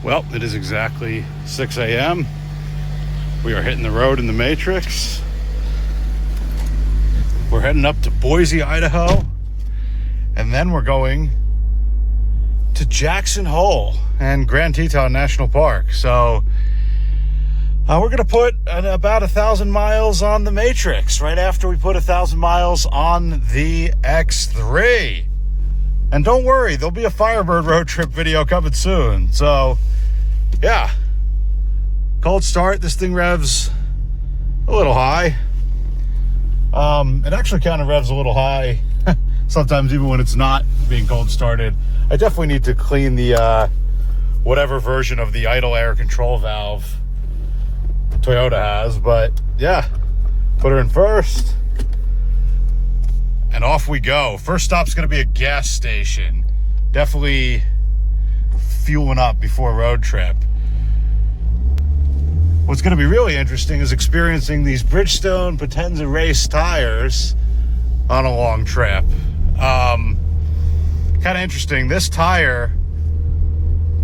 Well, it is exactly 6 a.m. We are hitting the road in the Matrix. We're heading up to Boise, Idaho, and then we're going to Jackson Hole and Grand Teton National Park. So we're going to put about 1,000 miles on the Matrix right after we put 1,000 miles on the X3. And don't worry, there'll be a Firebird road trip video coming soon. So, yeah. Cold start. This thing revs a little high. It actually kind of revs a little high sometimes, even when it's not being cold started. I definitely need to clean the whatever version of the idle air control valve Toyota has. But, yeah. Put her in first. And off we go. First stop's going to be a gas station. Definitely fueling up before a road trip. What's going to be really interesting is experiencing these Bridgestone Potenza race tires on a long trip. Kind of interesting. This tire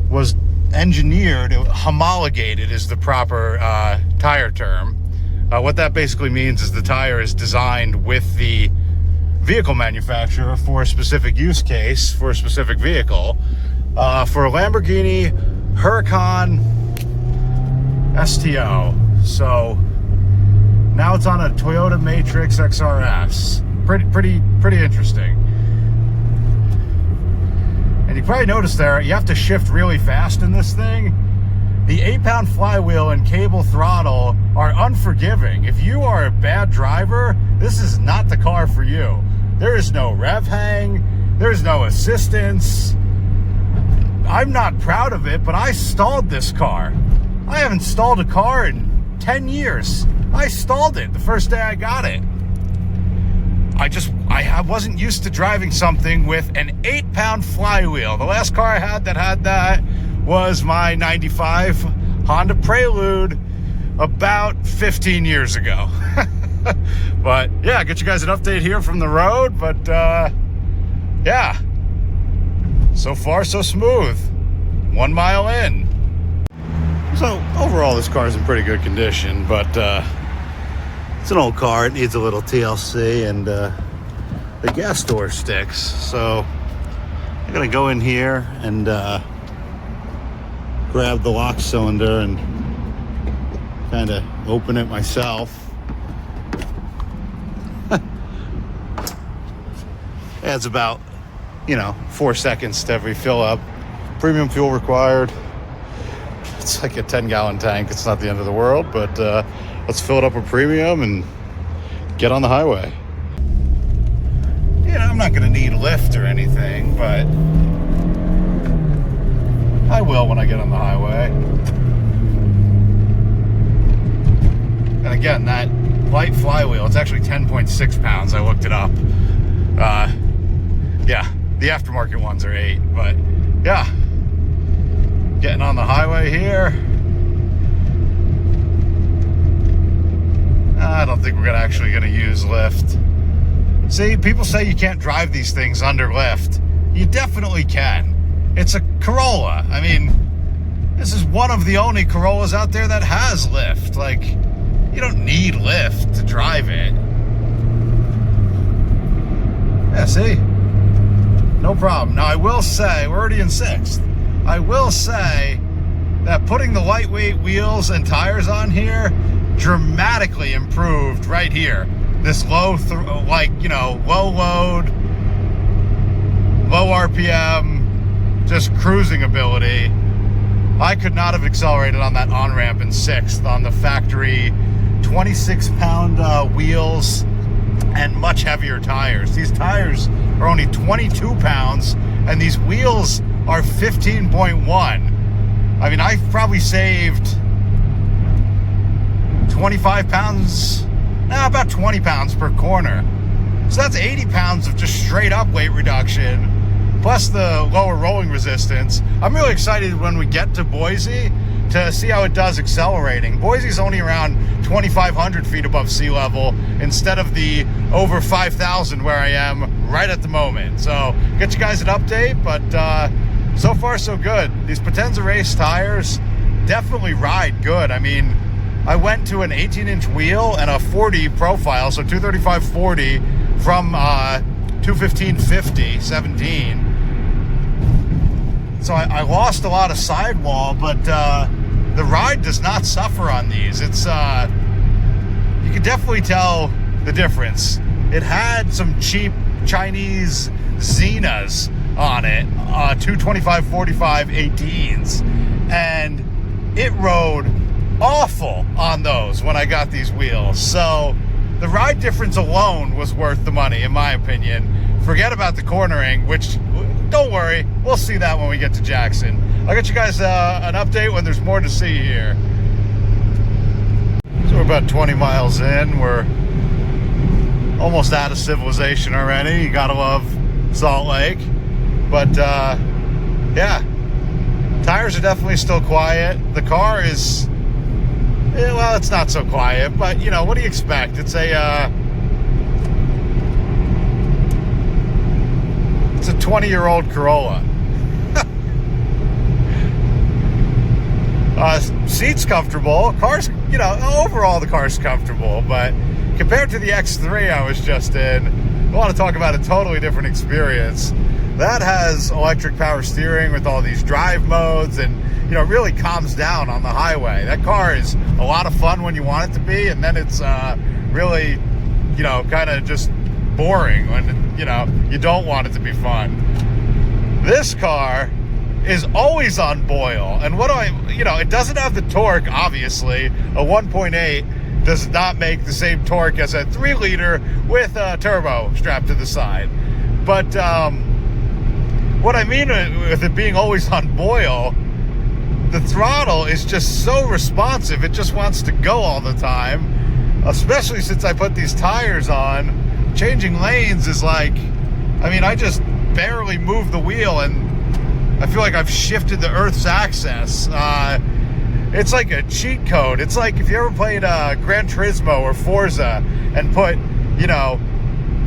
was engineered, homologated is the proper tire term. What that basically means is the tire is designed with the vehicle manufacturer for a specific use case, for a specific vehicle. For a Lamborghini Huracan STO. So now it's on a Toyota Matrix XRS. Pretty interesting. And you probably noticed there, you have to shift really fast in this thing. The 8-pound flywheel and cable throttle are unforgiving. If you are a bad driver, this is not the car for you. There is no rev hang. There's no assistance. I'm not proud of it, but I stalled this car. I haven't stalled a car in 10 years. I stalled it the first day I got it. I wasn't used to driving something with an 8-pound flywheel. The last car I had that was my 95 Honda Prelude about 15 years ago. But yeah, get you guys an update here from the road. But yeah, so far so smooth. 1 mile in. So overall, this car is in pretty good condition, but it's an old car. It needs a little TLC, and the gas door sticks. So I'm gonna go in here and grab the lock cylinder and kind of open it myself. Adds about, 4 seconds to every fill up. Premium fuel required. It's like a 10-gallon tank. It's not the end of the world, but let's fill it up with premium and get on the highway. I'm not going to need lift or anything, but I will when I get on the highway. And again, that light flywheel, it's actually 10.6 pounds. I looked it up. Yeah, the aftermarket ones are 8, but yeah. Getting on the highway here. I don't think we're actually going to use lift. See, people say you can't drive these things under lift. You definitely can. It's a Corolla. I mean, this is one of the only Corollas out there that has lift. Like, you don't need lift to drive it. Yeah, see? No problem. Now, I will say, we're already in 6th. I will say that putting the lightweight wheels and tires on here dramatically improved right here. This low load, low RPM, just cruising ability. I could not have accelerated on that on-ramp in 6th on the factory 26-pound wheels and much heavier tires. These tires are only 22 pounds, and these wheels are 15.1. I mean, I've probably saved 25 pounds, about 20 pounds per corner. So that's 80 pounds of just straight up weight reduction, plus the lower rolling resistance. I'm really excited when we get to Boise to see how it does accelerating. Boise's only around 2,500 feet above sea level instead of the over 5,000 where I am right at the moment. So get you guys an update, but so far so good. These Potenza race tires definitely ride good. I mean, I went to an 18-inch wheel and a 40 profile, so 235/40 from 215/50 17. So I lost a lot of sidewall, but the ride does not suffer on these. It's you can definitely tell the difference. It had some cheap Chinese Xenas on it, 225/45 18s, and it rode awful on those when I got these wheels. So the ride difference alone was worth the money, in my opinion. Forget about the cornering, which, don't worry, we'll see that when we get to Jackson. I'll get you guys an update when there's more to see here. So we're about 20 miles in. We're almost out of civilization already. You gotta love Salt Lake. But yeah, tires are definitely still quiet. The car is, well, it's not so quiet, but you know, what do you expect? It's a 20-year-old Corolla. Seat's comfortable. Car's, you know, overall the car's comfortable, but compared to the X3 I was just in, I want to talk about a totally different experience. That has electric power steering with all these drive modes, and you know, it really calms down on the highway. That car is a lot of fun when you want it to be, and then it's really, you know, kind of just boring when, you know, you don't want it to be fun. This car is always on boil, and what do I, you know, it doesn't have the torque, obviously. A 1.8 does not make the same torque as a 3-liter with a turbo strapped to the side. But what I mean with it being always on boil, the throttle is just so responsive. It just wants to go all the time, especially since I put these tires on. Changing lanes is like, I mean, I just barely move the wheel and I feel like I've shifted the Earth's axis. It's like a cheat code. It's like if you ever played Gran Turismo or Forza and put, you know,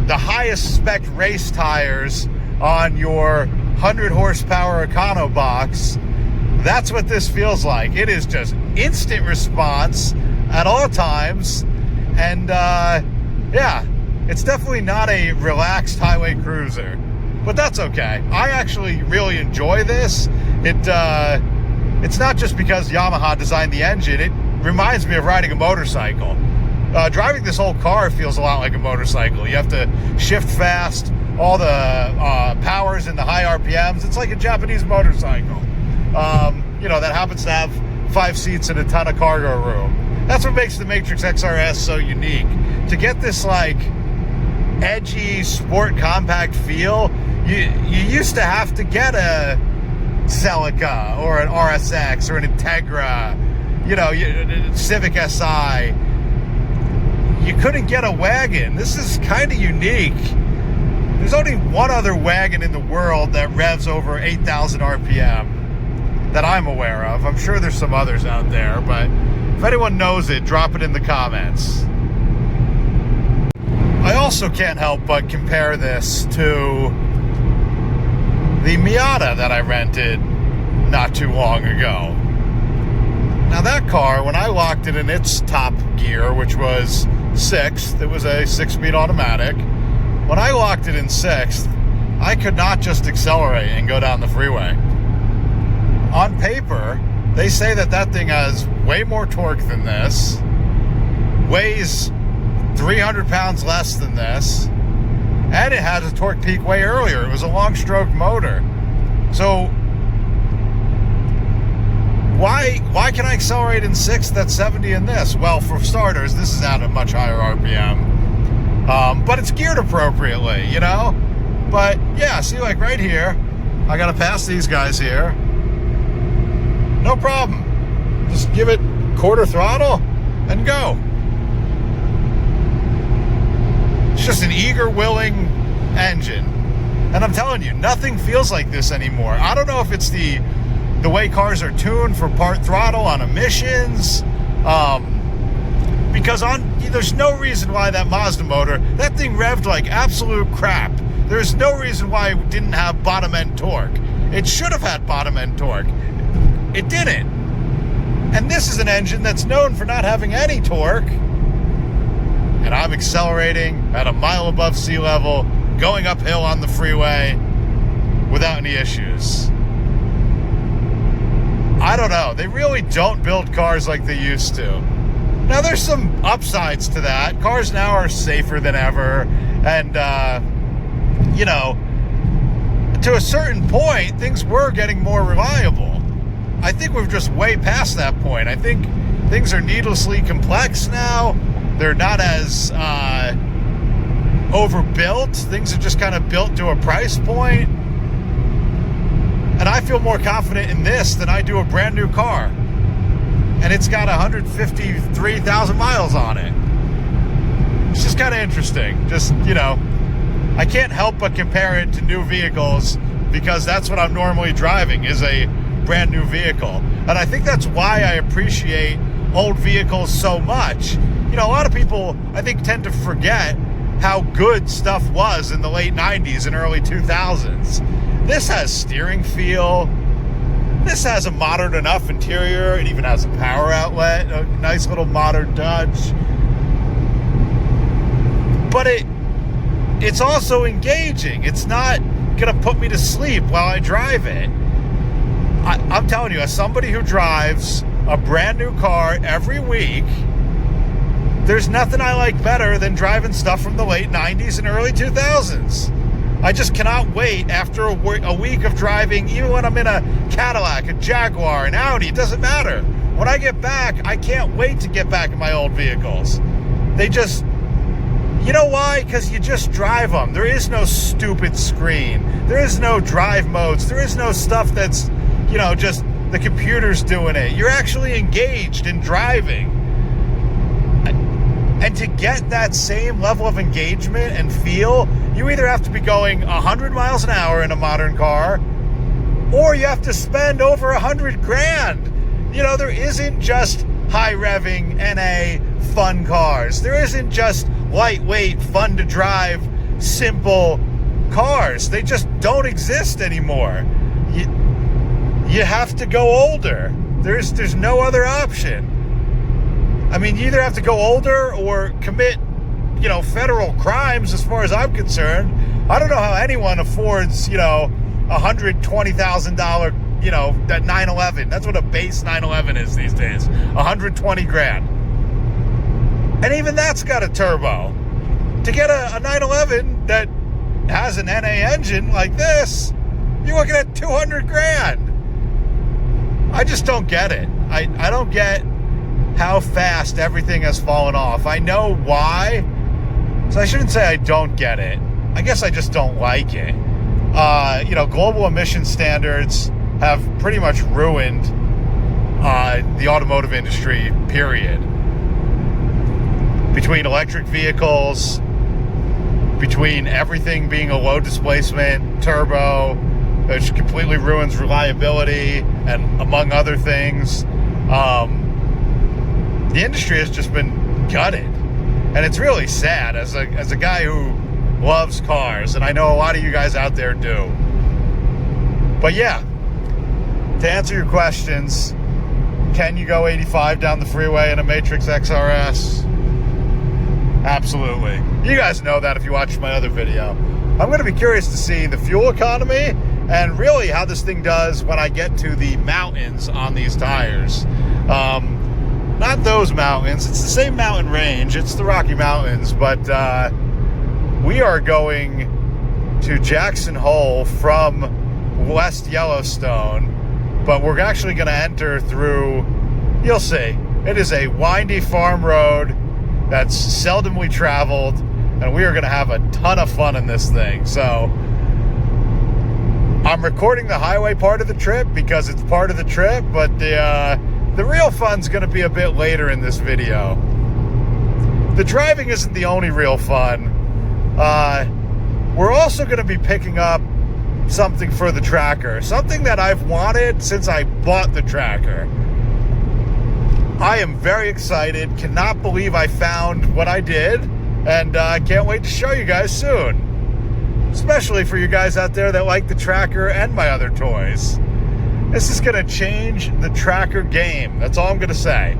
the highest spec race tires on your 100 horsepower Econo box. That's what this feels like. It is just instant response at all times. And yeah, it's definitely not a relaxed highway cruiser, but that's okay. I actually really enjoy this. It's not just because Yamaha designed the engine. It reminds me of riding a motorcycle. Driving this whole car feels a lot like a motorcycle. You have to shift fast, all the powers and the high RPMs. It's like a Japanese motorcycle. You know, that happens to have 5 seats and a ton of cargo room. That's what makes the Matrix XRS so unique. To get this like edgy sport compact feel, you used to have to get a Celica or an RSX or an Integra, you know, Civic Si. You couldn't get a wagon. This is kind of unique. There's only one other wagon in the world that revs over 8,000 RPM that I'm aware of. I'm sure there's some others out there, but if anyone knows it, drop it in the comments. I also can't help but compare this to the Miata that I rented not too long ago. Now that car, when I locked it in its top gear, which was 6th, it was a 6-speed automatic. When I locked it in 6th, I could not just accelerate and go down the freeway. On paper, they say that that thing has way more torque than this, weighs 300 pounds less than this, and it had a torque peak way earlier. It was a long stroke motor. So why can I accelerate in 6th at 70 in this? Well, for starters, this is at a much higher RPM, but it's geared appropriately, you know? But yeah, see, like right here, I gotta pass these guys here. No problem. Just give it quarter throttle and go. It's just an eager, willing engine. And I'm telling you, nothing feels like this anymore. I don't know if it's the way cars are tuned for part throttle on emissions, because there's no reason why that Mazda motor, that thing revved like absolute crap. There's no reason why it didn't have bottom end torque. It should have had bottom end torque. It didn't. And this is an engine that's known for not having any torque. And I'm accelerating at a mile above sea level, going uphill on the freeway without any issues. I don't know. They really don't build cars like they used to. Now, there's some upsides to that. Cars now are safer than ever. And, you know, to a certain point, things were getting more reliable. I think we're just way past that point. I think things are needlessly complex now. They're not as overbuilt. Things are just kind of built to a price point. And I feel more confident in this than I do a brand new car. And it's got 153,000 miles on it. It's just kind of interesting. Just, you know, I can't help but compare it to new vehicles because that's what I'm normally driving, is a brand new vehicle. And I think that's why I appreciate old vehicles so much. You know, a lot of people, I think, tend to forget how good stuff was in the late 90s and early 2000s. This has steering feel. This has a modern enough interior. It even has a power outlet, a nice little modern touch. But it's also engaging. It's not gonna put me to sleep while I drive it. I'm telling you, as somebody who drives a brand new car every week, there's nothing I like better than driving stuff from the late 90s and early 2000s. I just cannot wait after a week of driving, even when I'm in a Cadillac, a Jaguar, an Audi, it doesn't matter. When I get back, I can't wait to get back in my old vehicles. They just, you know why? Because you just drive them. There is no stupid screen. There is no drive modes. There is no stuff that's, you know, just the computer's doing it. You're actually engaged in driving. And to get that same level of engagement and feel, you either have to be going 100 miles an hour in a modern car, or you have to spend over $100,000. You know, there isn't just high revving NA fun cars. There isn't just lightweight, fun to drive, simple cars. They just don't exist anymore. You have to go older. There's no other option. I mean, you either have to go older or commit, you know, federal crimes as far as I'm concerned. I don't know how anyone affords, you know, $120,000, you know, that 911. That's what a base 911 is these days. $120,000. And even that's got a turbo. To get a 911 that has an NA engine like this, you're looking at $200,000. I just don't get it. I don't get how fast everything has fallen off. I know why, so I shouldn't say I don't get it. I guess I just don't like it. You know, global emission standards have pretty much ruined the automotive industry, period. Between electric vehicles, between everything being a low displacement turbo, which completely ruins reliability, and among other things, the industry has just been gutted. And it's really sad as a guy who loves cars, and I know a lot of you guys out there do. But yeah, to answer your questions, can you go 85 down the freeway in a Matrix XRS? Absolutely. You guys know that if you watched my other video. I'm going to be curious to see the fuel economy and really how this thing does when I get to the mountains on these tires. Not those mountains. It's the same mountain range. It's the Rocky Mountains, but we are going to Jackson Hole from West Yellowstone, but we're actually going to enter through, you'll see, it is a windy farm road that's seldomly traveled, and we are going to have a ton of fun in this thing. So I'm recording the highway part of the trip because it's part of the trip, but the real fun's going to be a bit later in this video. The driving isn't the only real fun. We're also going to be picking up something for the tracker, something that I've wanted since I bought the tracker. I am very excited, cannot believe I found what I did, and I can't wait to show you guys soon. especially for you guys out there that like the tracker and my other toys. This is gonna change the tracker game. That's all I'm gonna say.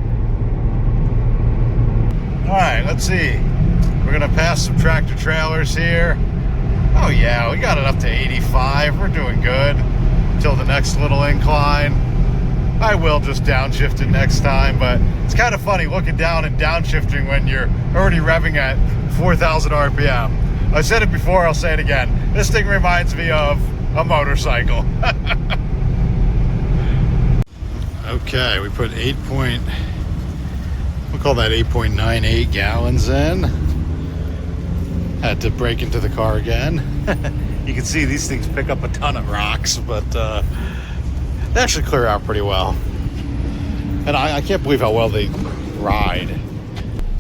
All right, let's see. We're gonna pass some tractor trailers here. Oh yeah, we got it up to 85. We're doing good until the next little incline. I will just downshift it next time, but it's kind of funny looking down and downshifting when you're already revving at 4,000 RPM. I said it before, I'll say it again. This thing reminds me of a motorcycle. Okay, we put we'll call that 8.98 gallons in. Had to break into the car again. You can see these things pick up a ton of rocks, but they actually clear out pretty well. And I can't believe how well they ride.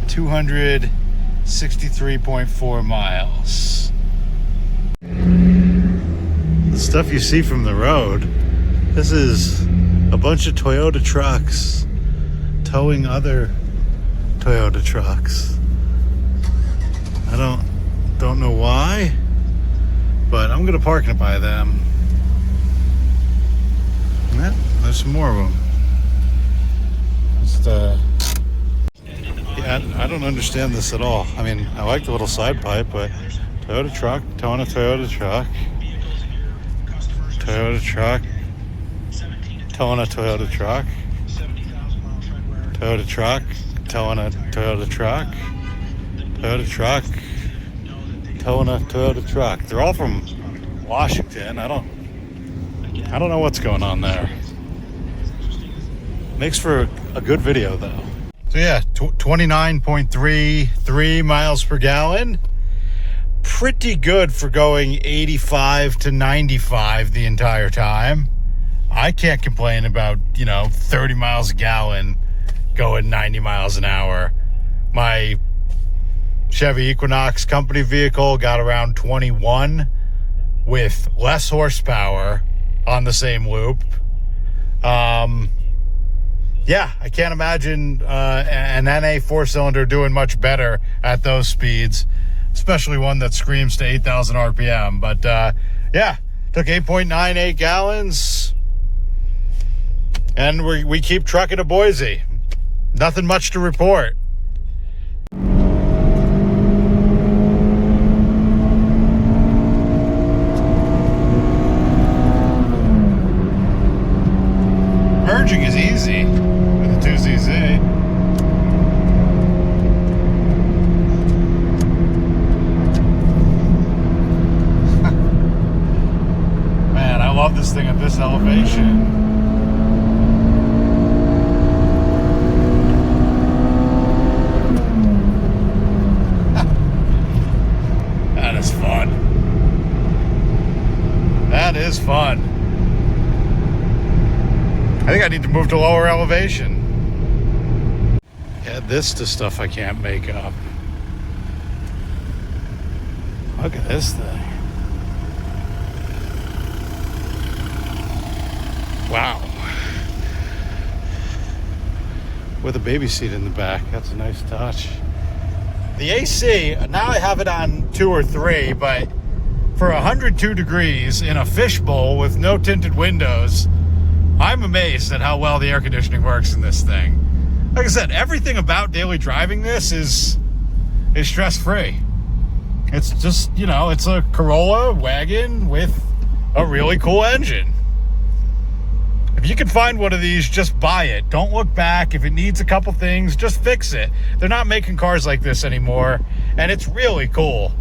263.4 miles. The stuff you see from the road, this is a bunch of Toyota trucks towing other Toyota trucks. I don't know why, but I'm gonna park it by them. Yeah, there's some more of them. Just, yeah, I don't understand this at all. I mean, I like the little side pipe, but Toyota truck towing a Toyota truck. Toyota truck towing a Toyota truck. Toyota truck towing a Toyota truck. Toyota truck towing a Toyota truck. They're all from Washington. I don't know what's going on there. Makes for a good video though. So yeah, 29.33 miles per gallon. Pretty good for going 85 to 95 the entire time. I can't complain about, 30 miles a gallon going 90 miles an hour. My Chevy Equinox company vehicle got around 21 with less horsepower on the same loop. Yeah, I can't imagine an NA 4-cylinder doing much better at those speeds, especially one that screams to 8,000 RPM. But yeah, took 8.98 gallons, and we keep trucking to Boise. Nothing much to report. Merging is easy with the 2ZZ. Man, I love this thing at this elevation. That is fun. That is fun. I think I need to move to lower elevation. Add this to stuff I can't make up. Look at this thing. Wow. With a baby seat in the back. That's a nice touch. The AC, now I have it on 2 or 3, but for 102 degrees in a fishbowl with no tinted windows, I'm amazed at how well the air conditioning works in this thing. Like I said, everything about daily driving this is stress-free. It's just, it's a Corolla wagon with a really cool engine. If you can find one of these, just buy it. Don't look back. If it needs a couple things, just fix it. They're not making cars like this anymore, and it's really cool.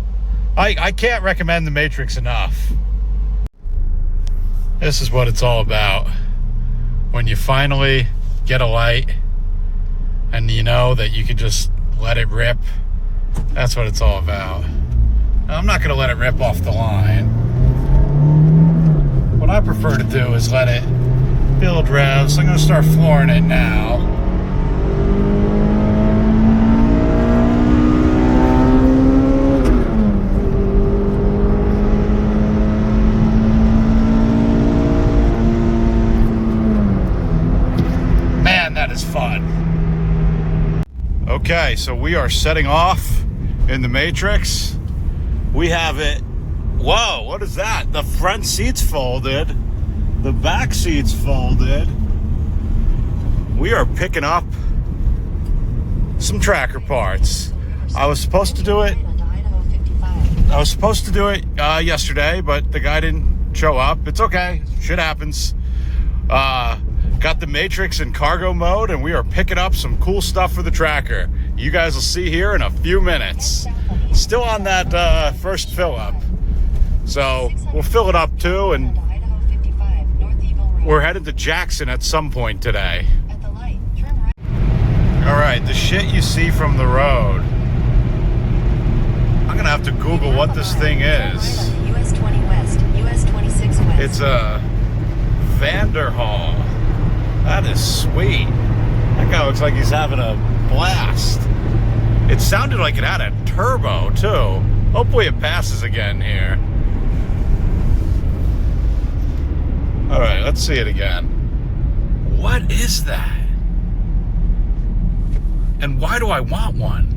I can't recommend the Matrix enough. This is what it's all about. When you finally get a light and you know that you can just let it rip, that's what it's all about. Now, I'm not going to let it rip off the line. What I prefer to do is let it build revs. So I'm going to start flooring it now. Fun. Okay, so we are setting off in the Matrix. We have it Whoa, what is that? The front seat's folded. The back seat's folded. We are picking up some tracker parts. I was supposed to do it yesterday, but the guy didn't show up. It's okay. Shit happens. Got the Matrix in cargo mode, and we are picking up some cool stuff for the tracker. You guys will see here in a few minutes. Still on that first fill up. So we'll fill it up too, and we're headed to Jackson at some point today. All right, the shit you see from the road. I'm gonna have to Google what this thing is. US 20 West, US 26 West. It's a Vanderhaal. That is sweet. That guy looks like he's having a blast. It sounded like it had a turbo too. Hopefully it passes again here. All right, let's see it again. What is that? And why do I want one?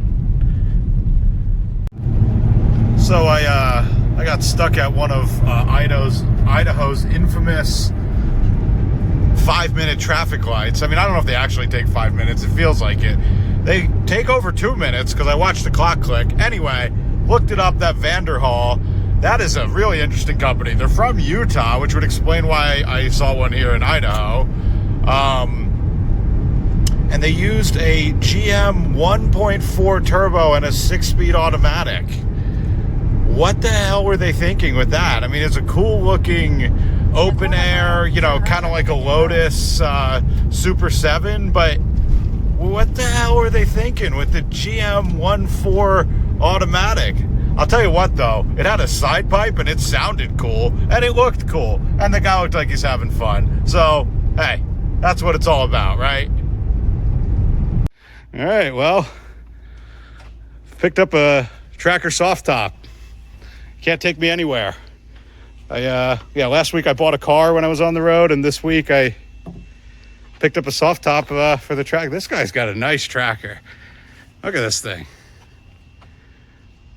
So I got stuck at one of Idaho's infamous 5-minute traffic lights. I mean, I don't know if they actually take 5 minutes. It feels like it. They take over 2 minutes because I watched the clock click. Anyway, looked it up, that Vanderhaal. That is a really interesting company. They're from Utah, which would explain why I saw one here in Idaho. And they used a GM 1.4 turbo and a 6-speed automatic. What the hell were they thinking with that? I mean, it's a cool looking open air, you know, kind of like a Lotus Super 7, but what the hell were they thinking with the GM 1.4 automatic? I'll tell you what though, it had a side pipe and it sounded cool and it looked cool and the guy looked like he's having fun. So, hey, that's what it's all about, right? All right, well, picked up a tracker soft top. Can't take me anywhere. Last week I bought a car when I was on the road, and this week I picked up a soft top for the track. This guy's got a nice tracker. Look at this thing.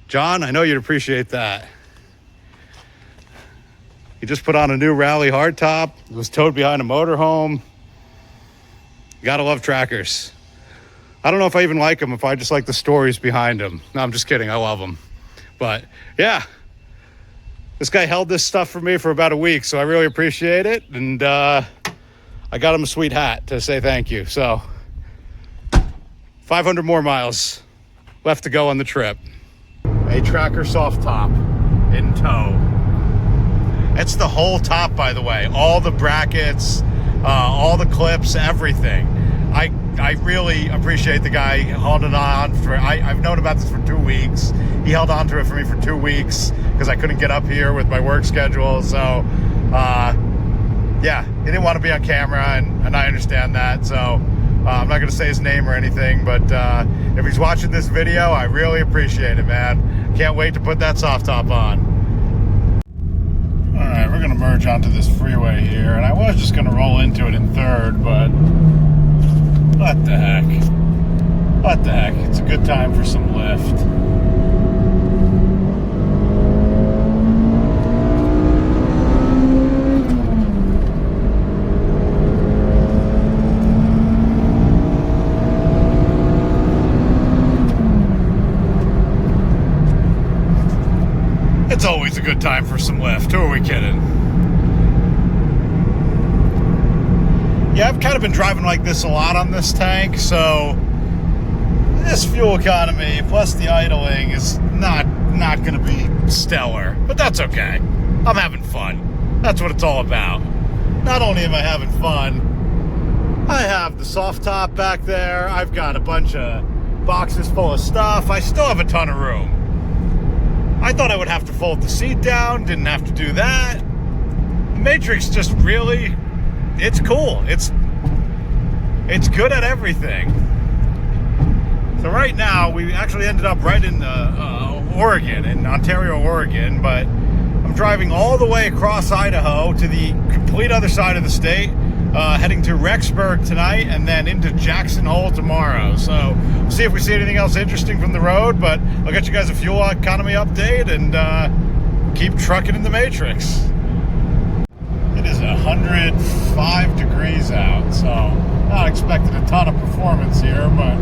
John, I know you'd appreciate that. He just put on a new Rally hardtop. It was towed behind a motorhome. You gotta love trackers. I don't know if I even like them, if I just like the stories behind them. No, I'm just kidding. I love them. But yeah, this guy held this stuff for me for about a week, so I really appreciate it. And I got him a sweet hat to say thank you. So 500 more miles left to go on the trip. A tracker soft top in tow. It's the whole top, by the way. All the brackets, all the clips, everything. I really appreciate the guy holding on for, I've known about this for 2 weeks. He held on to it for me for 2 weeks because I couldn't get up here with my work schedule. So, yeah, he didn't want to be on camera, and I understand that. So, I'm not going to say his name or anything, but if he's watching this video, I really appreciate it, man. Can't wait to put that soft top on. All right, we're going to merge onto this freeway here, and I was just going to roll into it in third, but what the heck? What the heck? It's a good time for some lift. It's always a good time for some lift. Who are we kidding? Yeah, I've kind of been driving like this a lot on this tank, so this fuel economy plus the idling is not going to be stellar, but that's okay. I'm having fun. That's what it's all about. Not only am I having fun, I have the soft top back there. I've got a bunch of boxes full of stuff. I still have a ton of room. I thought I would have to fold the seat down, didn't have to do that. The Matrix just really, it's cool. It's good at everything. So right now, we actually ended up right in Oregon, in Ontario, Oregon, but I'm driving all the way across Idaho to the complete other side of the state, heading to Rexburg tonight and then into Jackson Hole tomorrow. So we'll see if we see anything else interesting from the road, but I'll get you guys a fuel economy update, and keep trucking in the matrix. It is 105 degrees out, so not expecting a ton of performance here, but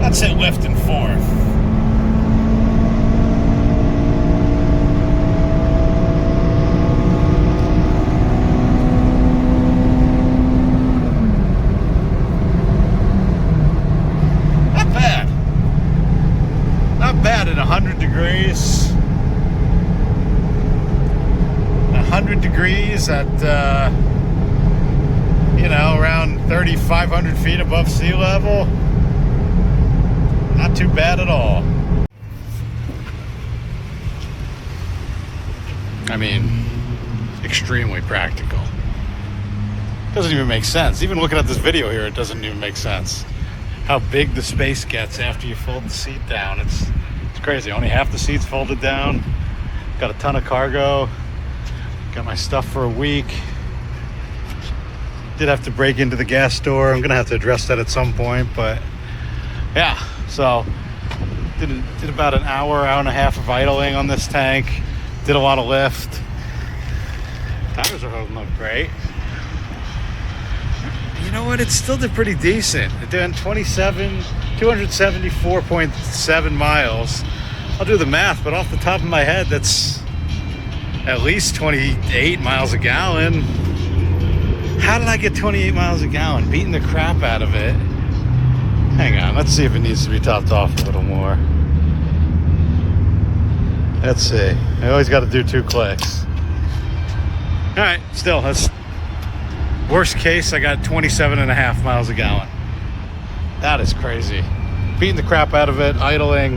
that's it lifting fourth. Not bad at 100 degrees. 100 degrees at, around 3,500 feet above sea level. Not too bad at all. I mean, extremely practical. Doesn't even make sense. Even looking at this video here, it doesn't even make sense. How big the space gets after you fold the seat down. It's crazy. Only half the seat's folded down. Got a ton of cargo. Got my stuff for a week. Did have to break into the gas store. I'm gonna have to address that at some point, but yeah. So did about an hour and a half of idling on this tank. Did a lot of lift. Tires are holding up great. You know what? It still did pretty decent. It did 274.7 miles. I'll do the math, but off the top of my head, that's at least 28 miles a gallon. How did I get 28 miles a gallon? Beating the crap out of it. Hang on, let's see if it needs to be topped off a little more. Let's see. I always got to do 2 clicks. All right, still, that's worst case. I got 27.5 miles a gallon. That is crazy. Beating the crap out of it, idling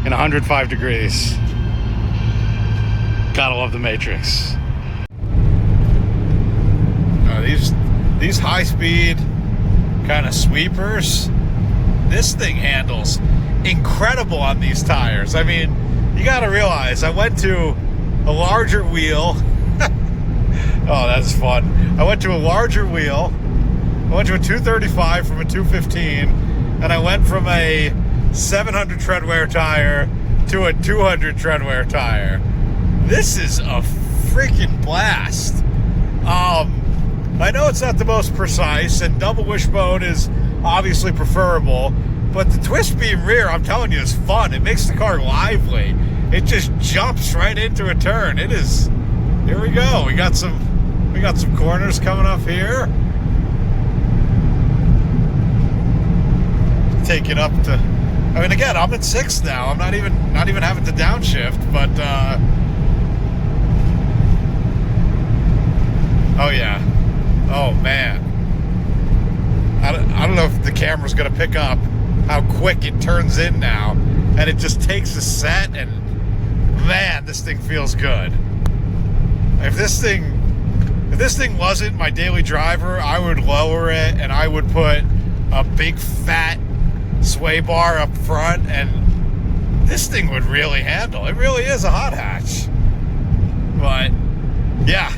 in 105 degrees. Gotta love the Matrix. These high-speed kind of sweepers, this thing handles incredible on these tires. I mean, you gotta realize, I went to a larger wheel. Oh, that's fun. I went to a larger wheel. I went to a 235 from a 215, and I went from a 700 tread wear tire to a 200 tread wear tire. This is a freaking blast. I know it's not the most precise, and double wishbone is obviously preferable, but the twist beam rear, I'm telling you, is fun. It makes the car lively. It just jumps right into a turn. It is. Here we go. We got some corners coming up here. Take it up to. I mean, again, I'm at 6th now. I'm not even having to downshift, but. Oh yeah. Oh man. I don't know if the camera's gonna pick up how quick it turns in now, and it just takes a set, and man, this thing feels good. If this thing wasn't my daily driver, I would lower it and I would put a big fat sway bar up front, and this thing would really handle. It really is a hot hatch. But yeah,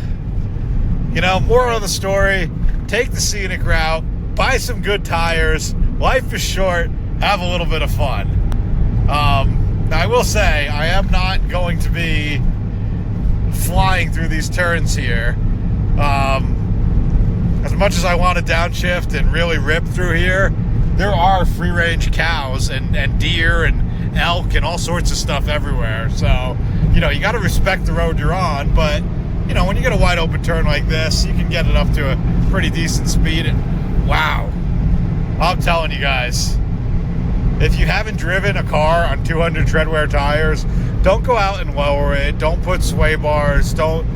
moral of the story, take the scenic route, buy some good tires. Life is short, have a little bit of fun. Now I will say, I am not going to be flying through these turns here. As much as I want to downshift and really rip through here, there are free range cows and deer and elk and all sorts of stuff everywhere. So, you got to respect the road you're on, but when you get a wide open turn like this, you can get it up to a pretty decent speed. And wow, I'm telling you guys, if you haven't driven a car on 200 tread wear tires, don't go out and lower it. Don't put sway bars. Don't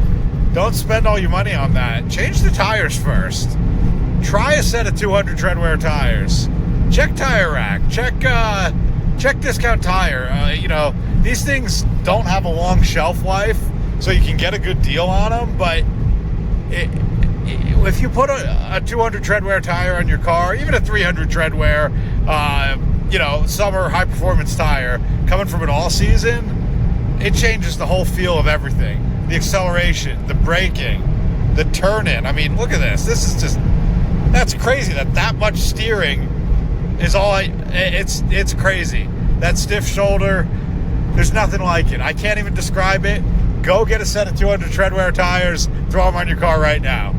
spend all your money on that. Change the tires first. Try a set of 200 tread wear tires. Check Tire Rack. Check Discount Tire. These things don't have a long shelf life, so you can get a good deal on them. But if you put a 200 tread wear tire on your car, even a 300 tread wear, summer high performance tire coming from an all season, it changes the whole feel of everything. The acceleration, the braking, the turn-in. I mean, look at this. This is just, that's crazy that much steering is all it's crazy. That stiff shoulder, There's nothing like it. I can't even describe it. Go get a set of 200 treadwear tires, throw them on your car right now.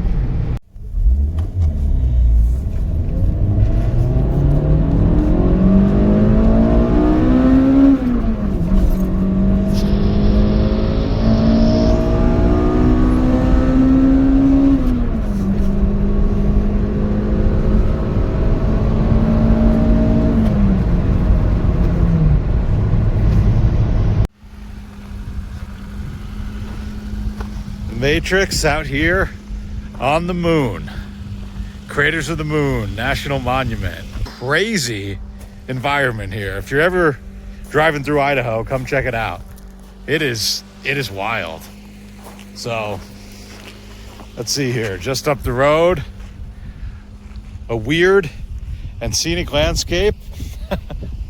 Matrix out here on the moon. Craters of the Moon National Monument. Crazy environment here. If you're ever driving through Idaho, come check it out. It is wild. So let's see here. Just up the road, a weird and scenic landscape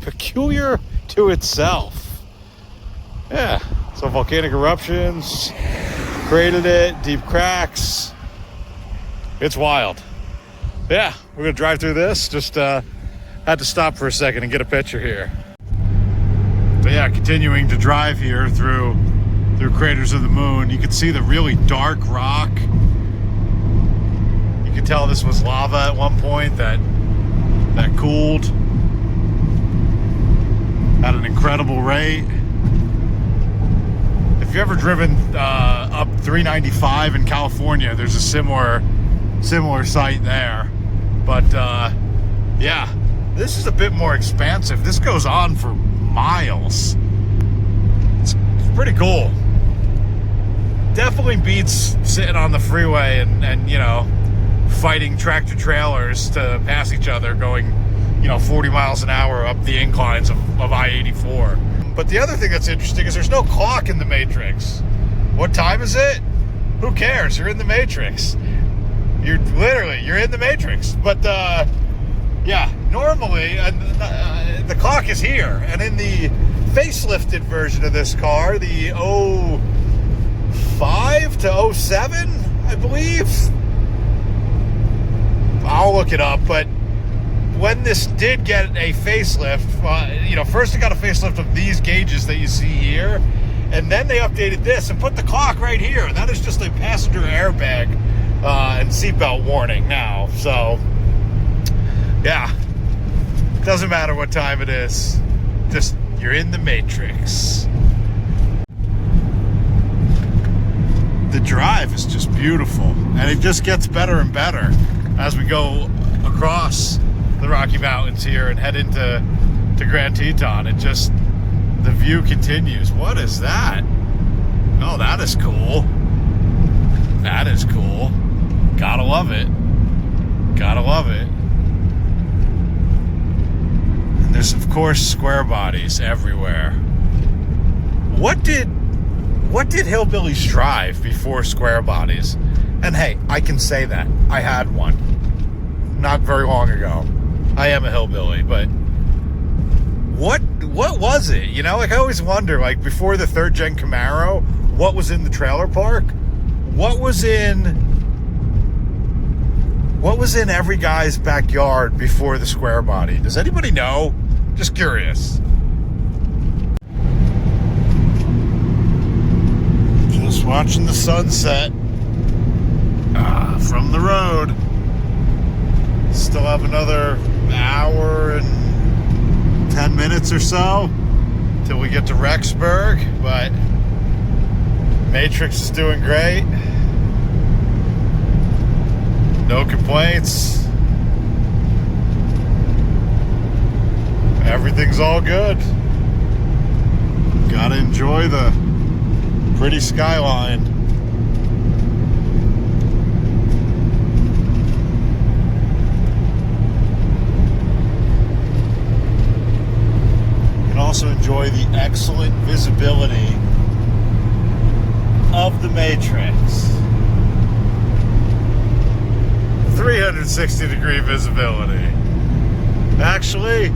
peculiar to itself. Yeah, some volcanic eruptions created it, deep cracks. It's wild. Yeah, we're gonna drive through this. Just had to stop for a second and get a picture here. But yeah, continuing to drive here through Craters of the Moon. You can see the really dark rock. You can tell this was lava at one point that cooled at an incredible rate. If you've ever driven up 395 in California, there's a similar site there. But yeah, this is a bit more expansive. This goes on for miles. It's pretty cool. Definitely beats sitting on the freeway and you know, fighting tractor trailers to pass each other going, you know, 40 miles an hour up the inclines of I-84. But the other thing that's interesting is there's no clock in the Matrix. What time is it? Who cares? You're in the Matrix. You're in the Matrix. But yeah, normally the clock is here. And in the facelifted version of this car, the 05 to 07, I believe. I'll look it up, but when this did get a facelift, you know, first it got a facelift of these gauges that you see here, and then they updated this and put the clock right here. And that is just a passenger airbag and seatbelt warning now. So, yeah, doesn't matter what time it is. Just, you're in the Matrix. The drive is just beautiful, and it just gets better and better as we go across the Rocky Mountains here and head into Grand Teton. It just, the view continues. What is that? Oh, that is cool. That is cool. Gotta love it. Gotta love it. And there's of course square bodies everywhere. What did hillbillies drive before square bodies? And hey, I can say that. I had one not very long ago. I am a hillbilly, but what was it? You know, like I always wonder, like before the third gen Camaro, what was in the trailer park? What was in every guy's backyard before the square body? Does anybody know? Just curious. Just watching the sunset from the road. Still have another hour and 10 minutes or so till we get to Rexburg, but Matrix is doing great. No complaints. Everything's all good. Gotta enjoy the pretty skyline. Also enjoy the excellent visibility of the Matrix. 360 degree visibility. Actually,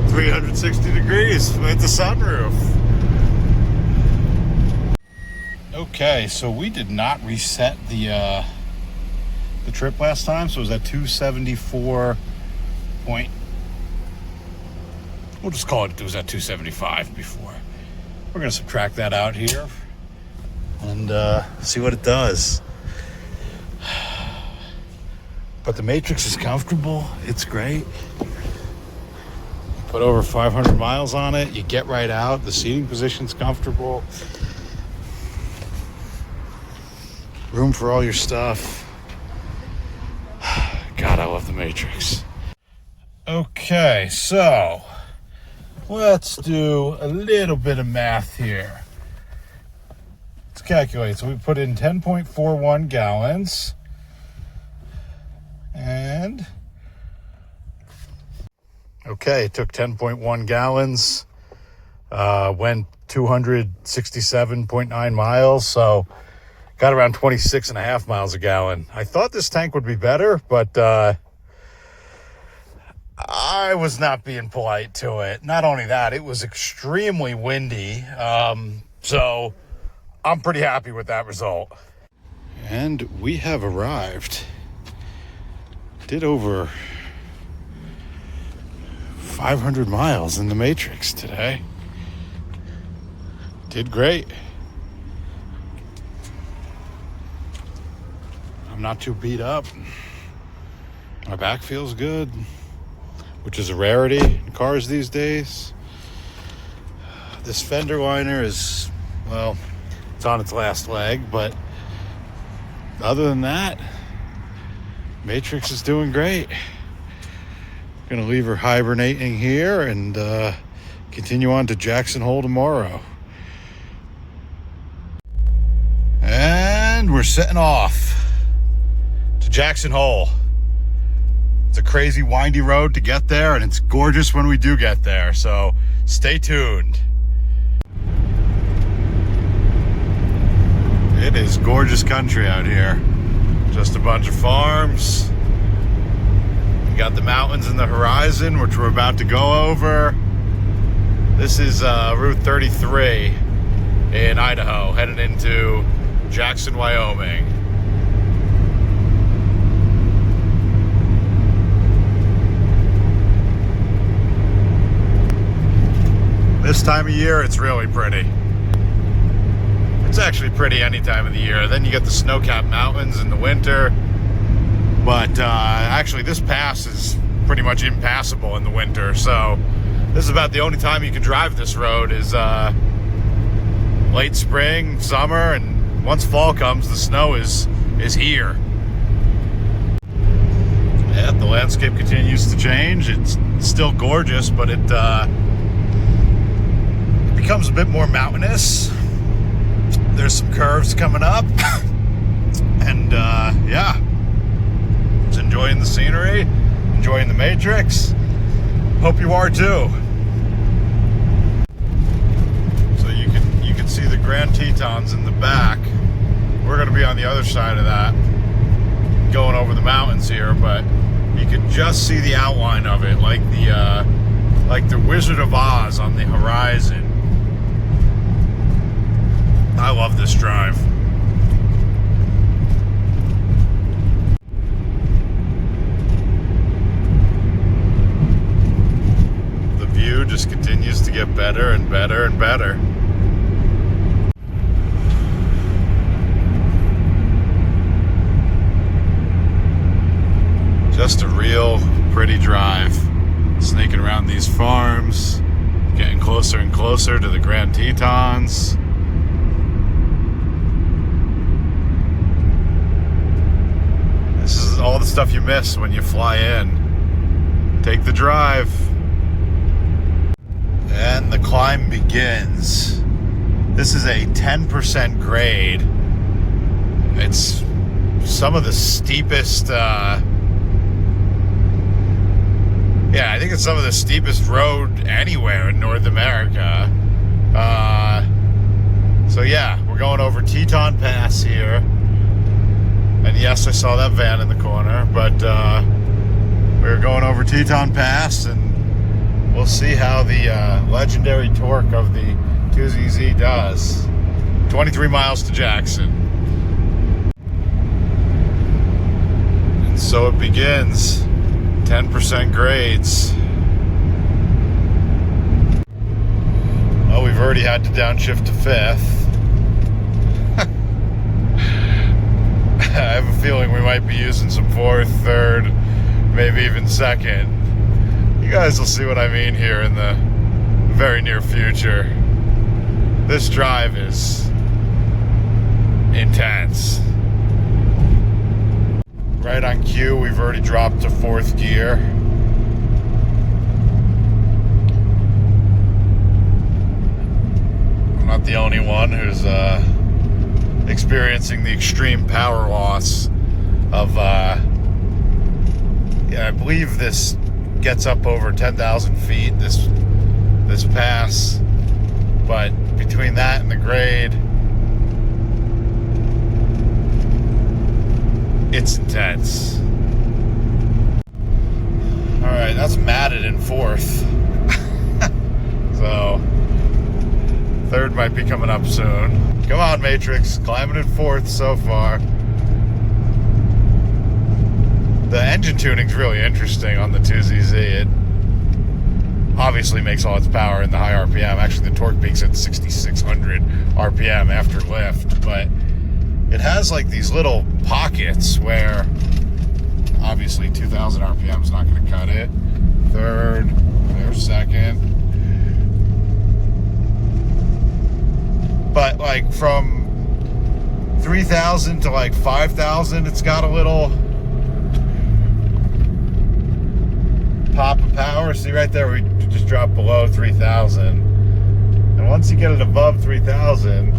360 degrees with the sunroof. Okay, so we did not reset the trip last time, so it was at 274.8 We'll just call it was at 275 before. We're going to subtract that out here and see what it does. But the Matrix is comfortable. It's great. Put over 500 miles on it. You get right out. The seating position's comfortable. Room for all your stuff. God, I love the Matrix. Okay, so let's do a little bit of math here. Let's calculate. So we put in 10.41 gallons. And okay, it took 10.1 gallons, went 267.9 miles, so got around 26.5 miles a gallon. I thought this tank would be better, but I was not being polite to it. Not only that, it was extremely windy, so I'm pretty happy with that result. And we have arrived. Did over 500 miles in the Matrix today. Did great. I'm not too beat up. My back feels good, which is a rarity in cars these days. This fender liner is, well, it's on its last leg, but other than that, Matrix is doing great. Gonna leave her hibernating here and continue on to Jackson Hole tomorrow. And we're setting off to Jackson Hole. It's a crazy windy road to get there, and it's gorgeous when we do get there, so stay tuned. It is gorgeous country out here. Just a bunch of farms. We got the mountains in the horizon, which we're about to go over. This is Route 33 in Idaho, headed into Jackson, Wyoming. This time of year, it's really pretty. It's actually pretty any time of the year. Then you get the snow-capped mountains in the winter. But actually, this pass is pretty much impassable in the winter. So this is about the only time you can drive this road is late spring, summer, and once fall comes, the snow is here. Yeah, the landscape continues to change. It's still gorgeous, but it becomes a bit more mountainous. There's some curves coming up, and yeah, just enjoying the scenery, enjoying the Matrix. Hope you are too. So you can see the Grand Tetons in the back. We're going to be on the other side of that, going over the mountains here, but you can just see the outline of it, like the Wizard of Oz on the horizon. I love this drive. The view just continues to get better and better and better. Just a real pretty drive. Snaking around these farms, getting closer and closer to the Grand Tetons. This is all the stuff you miss when you fly in. Take the drive. And the climb begins. This is a 10% grade. It's some of the steepest, I think it's some of the steepest road anywhere in North America. So yeah, we're going over Teton Pass here. And yes, I saw that van in the corner, but we're going over Teton Pass, and we'll see how the legendary torque of the 2ZZ does. 23 miles to Jackson. And so it begins. 10% grades. already had to downshift to 5th. I have a feeling we might be using some 4th, 3rd, maybe even 2nd. You guys will see what I mean here in the very near future. This drive is intense. Right on cue, we've already dropped to 4th gear. I'm not the only one who's experiencing the extreme power loss of yeah, I believe this gets up over 10,000 feet, this pass, but between that and the grade, it's intense. All right, that's matted in 4th. So 3rd might be coming up soon. Come on, Matrix, climbing in 4th so far. The engine tuning's really interesting on the 2ZZ. It obviously makes all its power in the high RPM. Actually, the torque peak's at 6,600 RPM after lift, but it has like these little pockets where obviously 2,000 RPM is not going to cut it. 3rd, there's 2nd. But like from 3,000 to like 5,000, it's got a little pop of power. See right there, we just dropped below 3,000. And once you get it above 3,000,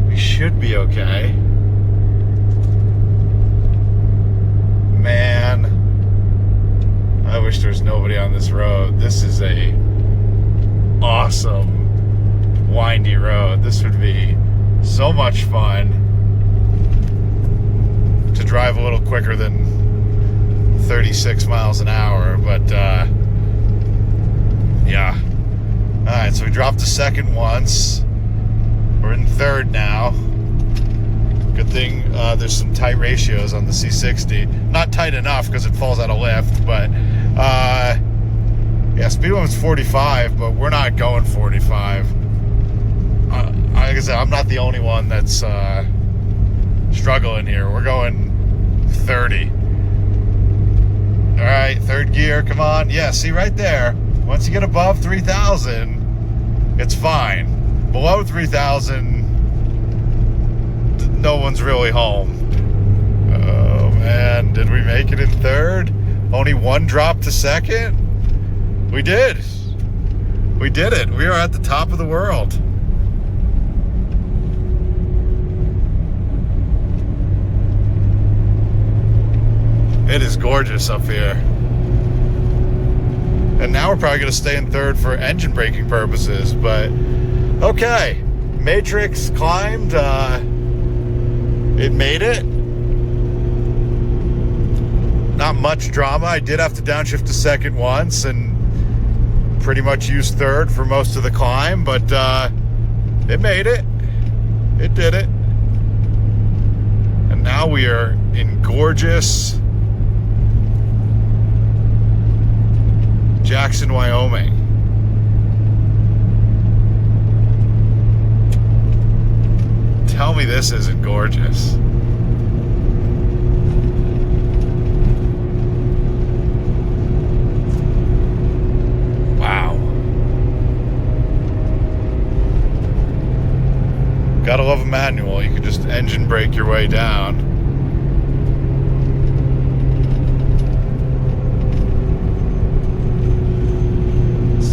we should be okay. Man, I wish there was nobody on this road. This is a awesome windy road. This would be so much fun to drive a little quicker than 36 miles an hour, but yeah. All right, so we dropped to 2nd once. We're in 3rd now. Good thing there's some tight ratios on the C60. Not tight enough because it falls out of lift, but yeah, speed limit's 45, but we're not going 45. Like I said, I'm not the only one that's struggling here. We're going 30. All right, 3rd gear, come on. Yeah, see right there. Once you get above 3,000, it's fine. Below 3,000, no one's really home. Oh man, did we make it in 3rd? Only 1 drop to 2nd? We did. We did it. We are at the top of the world. It is gorgeous up here. And now we're probably going to stay in 3rd for engine braking purposes, but okay. Matrix climbed. It made it. Not much drama. I did have to downshift to 2nd once and pretty much used 3rd for most of the climb, but it made it. It did it. And now we are in gorgeous Jackson, Wyoming. Tell me this isn't gorgeous. Wow. Gotta love a manual. You can just engine brake your way down.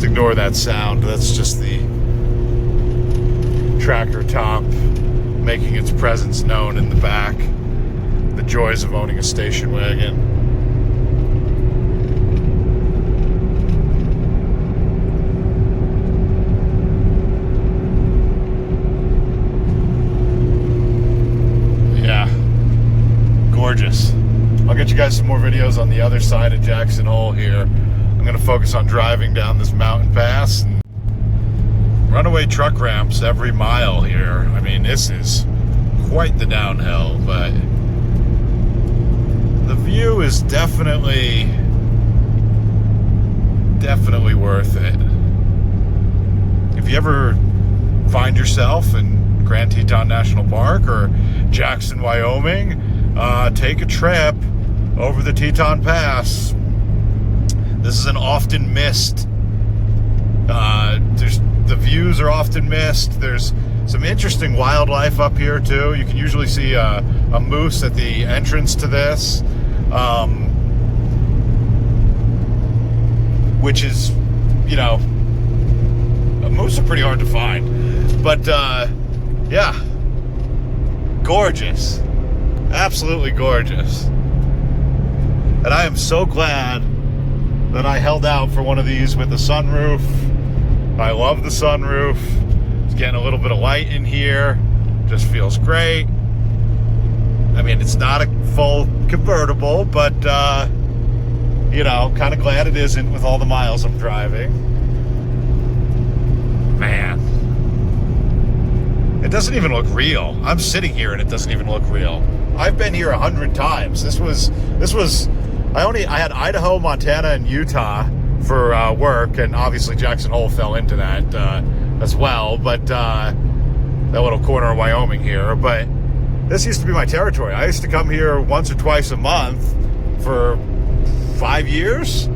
Ignore that sound. That's just the tractor top making its presence known in the back. The joys of owning a station wagon. Yeah, gorgeous. I'll get you guys some more videos on the other side of Jackson Hole here. I'm going to focus on driving down this mountain pass. And runaway truck ramps every mile here. I mean, this is quite the downhill, but the view is definitely worth it. if you ever find yourself in Grand Teton National Park or Jackson, Wyoming, take a trip over the Teton Pass. This is an often missed. The views are often missed. There's some interesting wildlife up here too. You can usually see a moose at the entrance to this, which is, you know, moose are pretty hard to find. But yeah, gorgeous, absolutely gorgeous. And I am so glad that I held out for one of these with the sunroof. I love the sunroof. It's getting a little bit of light in here. Just feels great. I mean, it's not a full convertible, but you know, kind of glad it isn't with all the miles I'm driving. Man, it doesn't even look real. I'm sitting here and it doesn't even look real. I've been here 100 times. This was I had Idaho, Montana, and Utah for work, and obviously Jackson Hole fell into that as well, but that little corner of Wyoming here. But this used to be my territory. I used to come here once or twice a month for 5 years.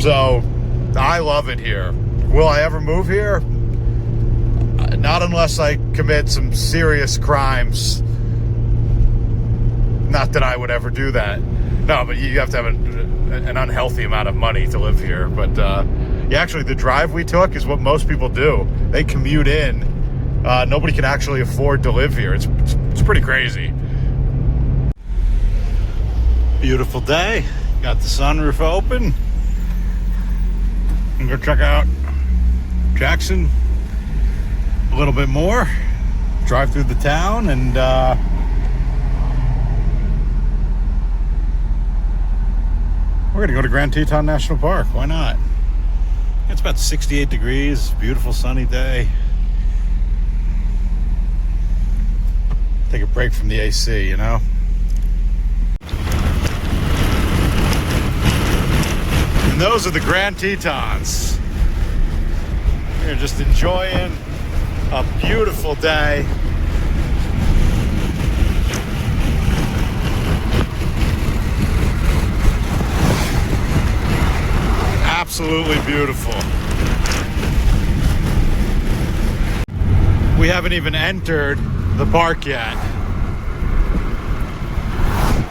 So I love it here. Will I ever move here? Not unless I commit some serious crimes. Not that I would ever do that. No, but you have to have an unhealthy amount of money to live here. But yeah, actually, the drive we took is what most people do. They commute in. Nobody can actually afford to live here. It's pretty crazy. Beautiful day. Got the sunroof open. I'm gonna check out Jackson a little bit more. Drive through the town and we're gonna go to Grand Teton National Park. Why not? It's about 68 degrees, beautiful sunny day. Take a break from the AC, you know? And those are the Grand Tetons. We're just enjoying a beautiful day. Absolutely beautiful. We haven't even entered the park yet.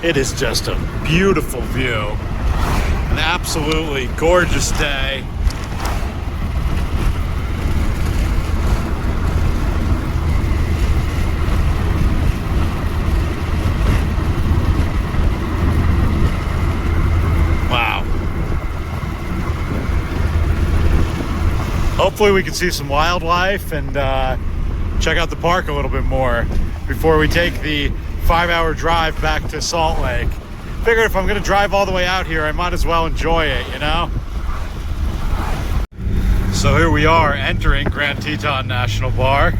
It is just a beautiful view. An absolutely gorgeous day. Hopefully we can see some wildlife and check out the park a little bit more before we take the 5-hour drive back to Salt Lake. Figured if I'm gonna drive all the way out here, I might as well enjoy it, you know? So here we are entering Grand Teton National Park.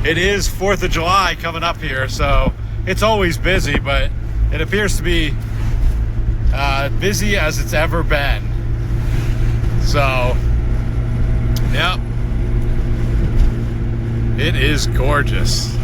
It is 4th of July coming up here, so it's always busy, but it appears to be busy as it's ever been. So, yep, it is gorgeous.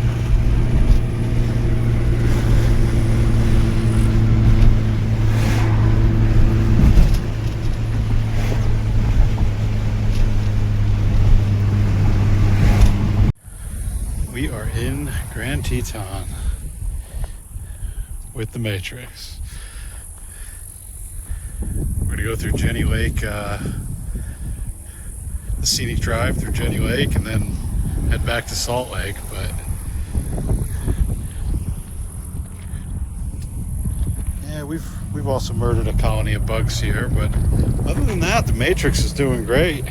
We are in Grand Teton with the Matrix. We're gonna go through Jenny Lake, the scenic drive through Jenny Lake, and then head back to Salt Lake. But yeah, we've also murdered a colony of bugs here, but other than that, the Matrix is doing great.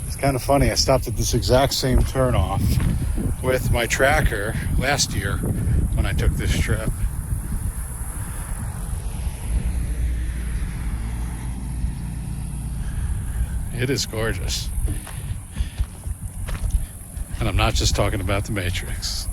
It's kind of funny, I stopped at this exact same turnoff with my tracker last year when I took this trip. It is gorgeous. And I'm not just talking about the Matrix.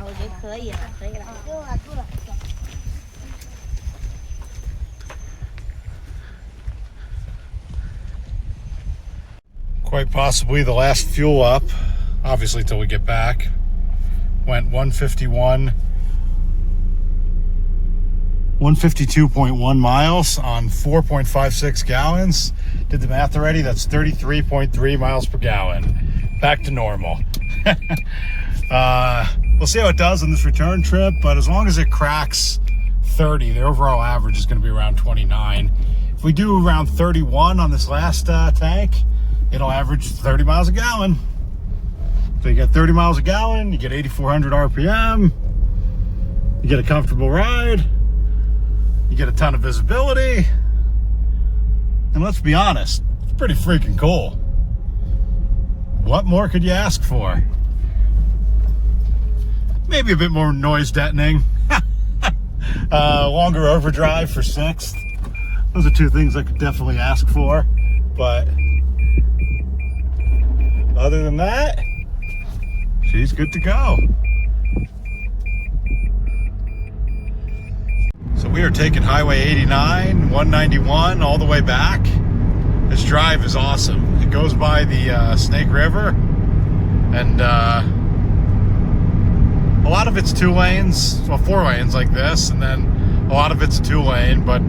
我觉得可以了，可以了。够了，够了。 Quite possibly the last fuel up, obviously till we get back. Went 152.1 miles on 4.56 gallons. Did the math already, that's 33.3 miles per gallon. Back to normal. We'll see how it does on this return trip, but as long as it cracks 30, the overall average is going to be around 29. If we do around 31 on this last tank, it'll average 30 miles a gallon. So you get 30 miles a gallon, you get 8,400 RPM, you get a comfortable ride, you get a ton of visibility, and let's be honest, it's pretty freaking cool. What more could you ask for? Maybe a bit more noise deadening. Longer overdrive for 6th. Those are two things I could definitely ask for, but other than that, she's good to go. So we are taking Highway 89, 191 all the way back. This drive is awesome. It goes by the Snake River, and a lot of it's 2 lanes, well 4 lanes like this, and then a lot of it's 2 lane, but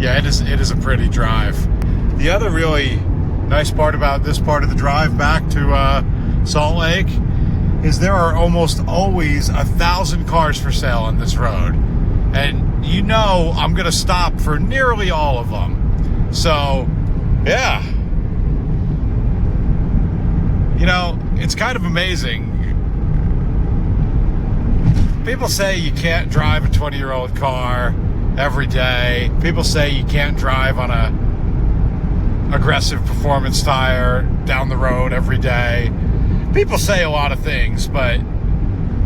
yeah, it is a pretty drive. The other really nice part about this part of the drive back to Salt Lake is there are almost always 1,000 cars for sale on this road, and you know I'm gonna stop for nearly all of them. So yeah, you know, it's kind of amazing. People say you can't drive a 20-year-old car every day. People say you can't drive on a aggressive performance tire down the road every day. People say a lot of things, but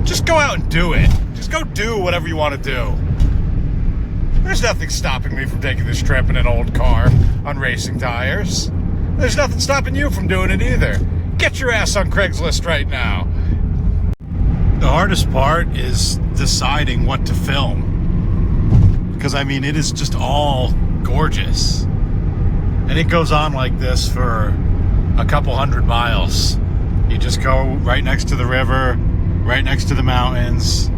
just go out and do it. Just go do whatever you want to do. There's nothing stopping me from taking this trip in an old car on racing tires. There's nothing stopping you from doing it either. Get your ass on Craigslist right now. The hardest part is deciding what to film, because I mean, it is just all gorgeous. And it goes on like this for a couple 100 miles. You just go right next to the river, right next to the mountains.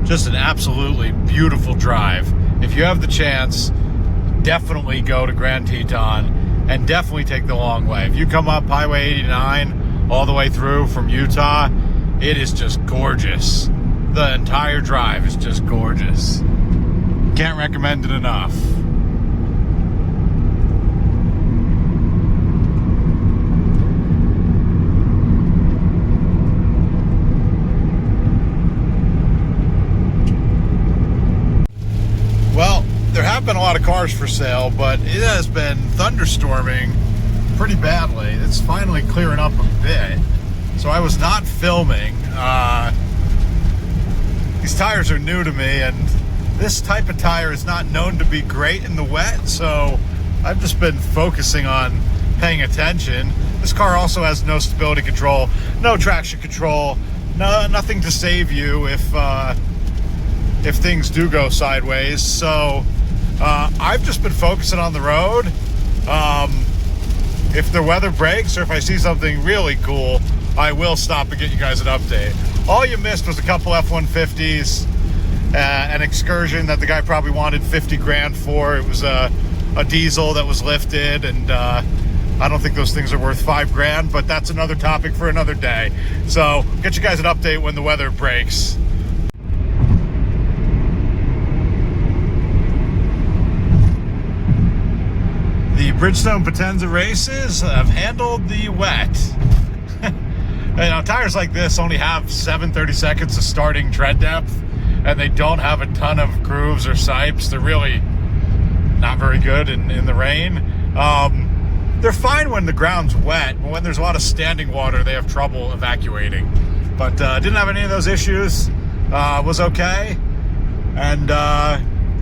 Just an absolutely beautiful drive. If you have the chance, definitely go to Grand Teton and definitely take the long way. If you come up Highway 89 all the way through from Utah, it is just gorgeous. The entire drive is just gorgeous. Can't recommend it enough. Well, there have been a lot of cars for sale, but it has been thunderstorming pretty badly. It's finally clearing up a bit. So I was not filming. These tires are new to me, and this type of tire is not known to be great in the wet, so I've just been focusing on paying attention. This car also has no stability control, no traction control, nothing to save you if things do go sideways. So I've just been focusing on the road. If the weather breaks or if I see something really cool, I will stop and get you guys an update. All you missed was a couple F-150s, an Excursion that the guy probably wanted 50 grand for. It was a diesel that was lifted, and I don't think those things are worth 5 grand, but that's another topic for another day. So get you guys an update when the weather breaks. The Bridgestone Potenza races have handled the wet. You know, tires like this only have 7/30 seconds of starting tread depth, and they don't have a ton of grooves or sipes. They're really not very good in the rain. They're fine when the ground's wet, but when there's a lot of standing water, they have trouble evacuating. But didn't have any of those issues. Was okay, and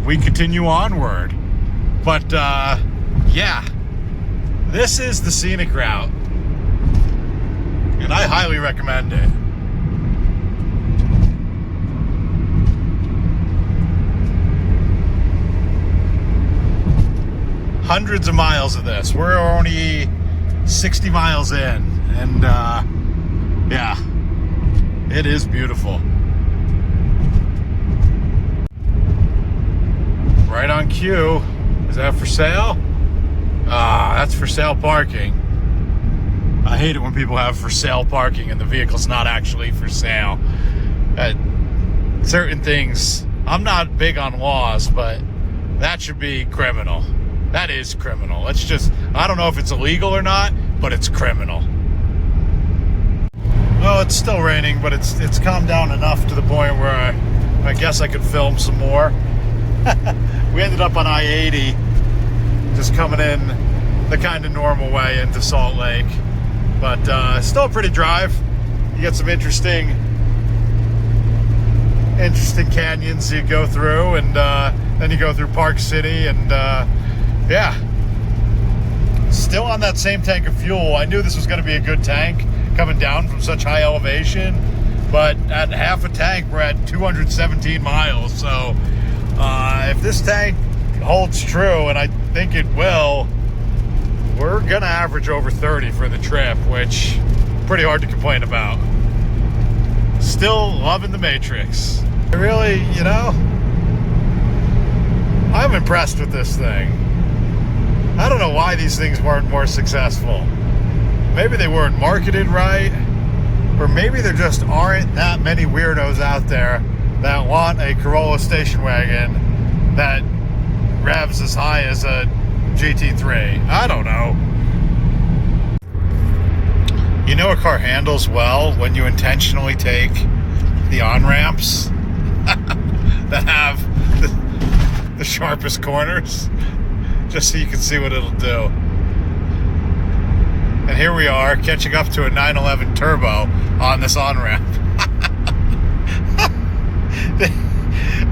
we continue onward. But yeah, this is the scenic route, and I highly recommend it. hundreds of miles of this. We're only 60 miles in, and yeah, it is beautiful. Right on cue. Is that for sale? Ah, that's for sale parking. I hate it when people have for sale parking and the vehicle's not actually for sale. Certain things, I'm not big on laws, but that should be criminal. That is criminal. It's just, I don't know if it's illegal or not, but it's criminal. Well, it's still raining, but it's calmed down enough to the point where I guess I could film some more. We ended up on I-80, just coming in the kind of normal way into Salt Lake. But still a pretty drive. You get some interesting canyons you go through, and then you go through Park City, and yeah. Still on that same tank of fuel. I knew this was going to be a good tank coming down from such high elevation, but at half a tank, we're at 217 miles. So if this tank holds true, and I think it will, we're going to average over 30 for the trip, which pretty hard to complain about. Still loving the Matrix. I really, you know, I'm impressed with this thing. I don't know why these things weren't more successful. Maybe they weren't marketed right, or maybe there just aren't that many weirdos out there that want a Corolla station wagon that revs as high as a GT3. I don't know. You know a car handles well when you intentionally take the on-ramps that have the sharpest corners, just so you can see what it'll do. And here we are, catching up to a 911 Turbo on this on-ramp.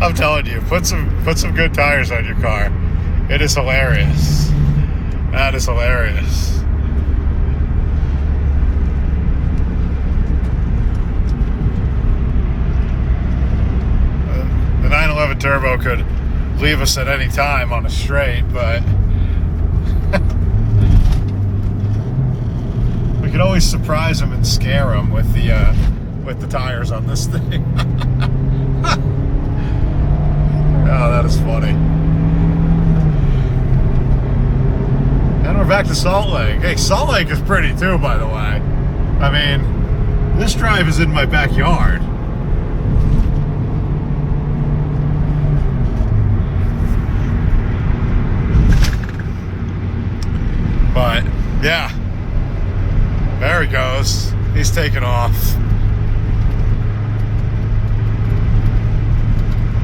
I'm telling you, put some good tires on your car. It is hilarious. That is hilarious. The 911 Turbo could leave us at any time on a straight, but we could always surprise them and scare them with the tires on this thing. Oh, that is funny. And we're back to Salt Lake. Hey, Salt Lake is pretty too, by the way. I mean, this drive is in my backyard. But, yeah. There he goes. He's taking off.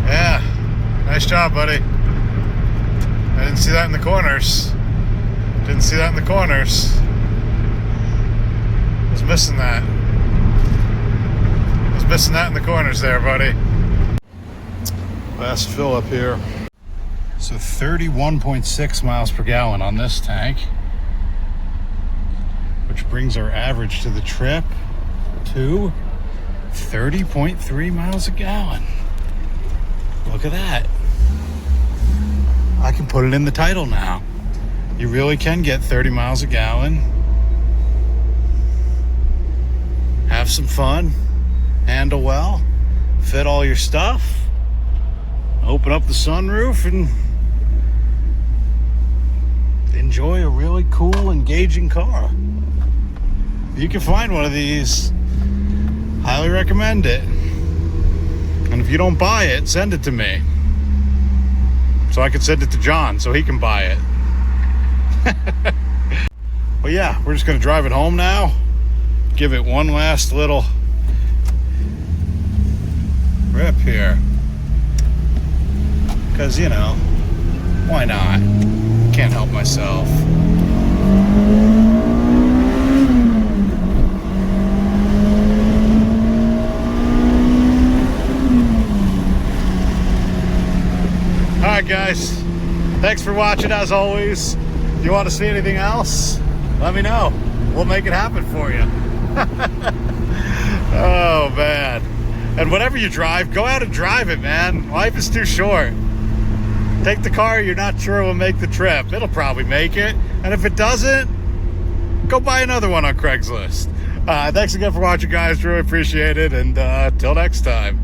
Yeah. Nice job, buddy. I didn't see that in the corners. Didn't see that in the corners. Was missing that. Was missing that in the corners there, buddy. Last fill up here. So 31.6 miles per gallon on this tank, which brings our average to the trip to 30.3 miles a gallon. Look at that. I can put it in the title now. You really can get 30 miles a gallon, have some fun, handle well, fit all your stuff, open up the sunroof, and enjoy a really cool, engaging car. If you can find one of these, highly recommend it. And if you don't buy it, send it to me, so I can send it to John so he can buy it. Well, yeah, we're just gonna drive it home now, give it one last little rip here, because, you know, why not? Can't help myself. Alright guys, thanks for watching as always. If you want to see anything else, let me know. We'll make it happen for you. Oh man. And whatever you drive, go out and drive it, man. Life is too short. Take the car you're not sure will make the trip. It'll probably make it. And if it doesn't, go buy another one on Craigslist. Thanks again for watching, guys. Really appreciate it. And till next time.